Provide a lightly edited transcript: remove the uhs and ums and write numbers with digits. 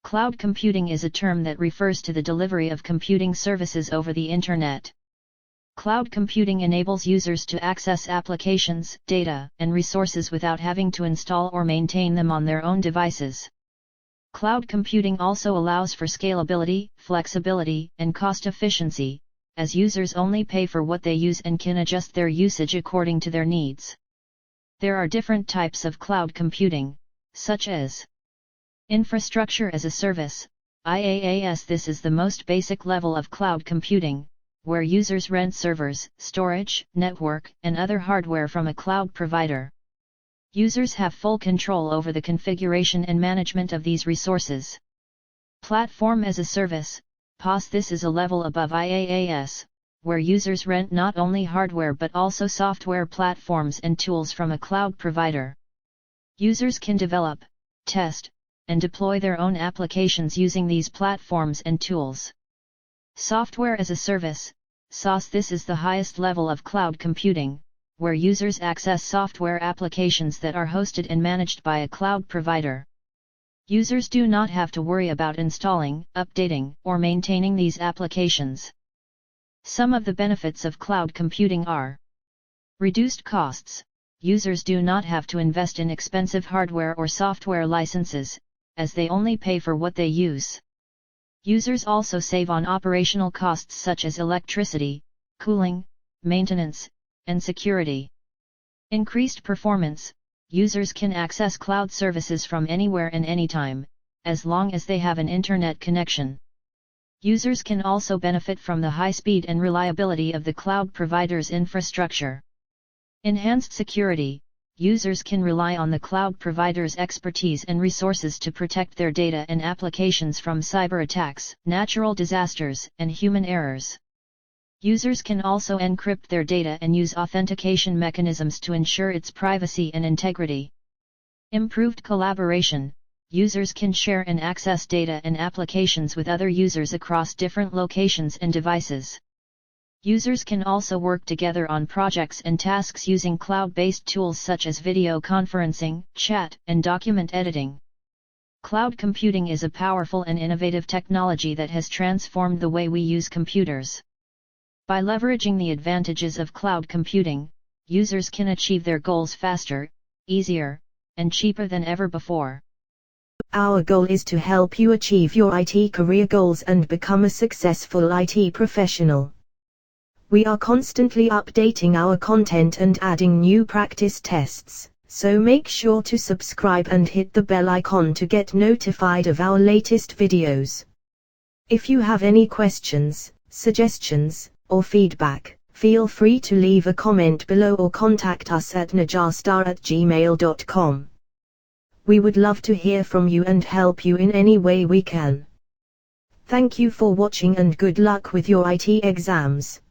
Cloud computing is a term that refers to the delivery of computing services over the Internet. Cloud computing enables users to access applications, data, and resources without having to install or maintain them on their own devices. Cloud computing also allows for scalability, flexibility, and cost efficiency, as users only pay for what they use and can adjust their usage according to their needs. There are different types of cloud computing, such as Infrastructure as a Service, IaaS. This is the most basic level of cloud computing, where users rent servers, storage, network, and other hardware from a cloud provider. Users have full control over the configuration and management of these resources. Platform as a Service, PaaS. This is a level above IaaS, where users rent not only hardware but also software platforms and tools from a cloud provider. Users can develop, test, and deploy their own applications using these platforms and tools. Software as a Service, SaaS. This is the highest level of cloud computing, where users access software applications that are hosted and managed by a cloud provider. Users do not have to worry about installing, updating, or maintaining these applications. Some of the benefits of cloud computing are reduced costs. Users do not have to invest in expensive hardware or software licenses, as they only pay for what they use. Users also save on operational costs such as electricity, cooling, maintenance, and security. Increased performance. Users can access cloud services from anywhere and anytime, as long as they have an internet connection. Users can also benefit from the high speed and reliability of the cloud provider's infrastructure. Enhanced security. Users can rely on the cloud provider's expertise and resources to protect their data and applications from cyber attacks, natural disasters, and human errors. Users can also encrypt their data and use authentication mechanisms to ensure its privacy and integrity. Improved collaboration. Users can share and access data and applications with other users across different locations and devices. Users can also work together on projects and tasks using cloud-based tools such as video conferencing, chat, and document editing. Cloud computing is a powerful and innovative technology that has transformed the way we use computers. By leveraging the advantages of cloud computing, users can achieve their goals faster, easier, and cheaper than ever before. Our goal is to help you achieve your IT career goals and become a successful IT professional. We are constantly updating our content and adding new practice tests, so make sure to subscribe and hit the bell icon to get notified of our latest videos. If you have any questions, suggestions, or feedback, feel free to leave a comment below or contact us at najastar@gmail.com. We would love to hear from you and help you in any way we can. Thank you for watching and good luck with your IT exams.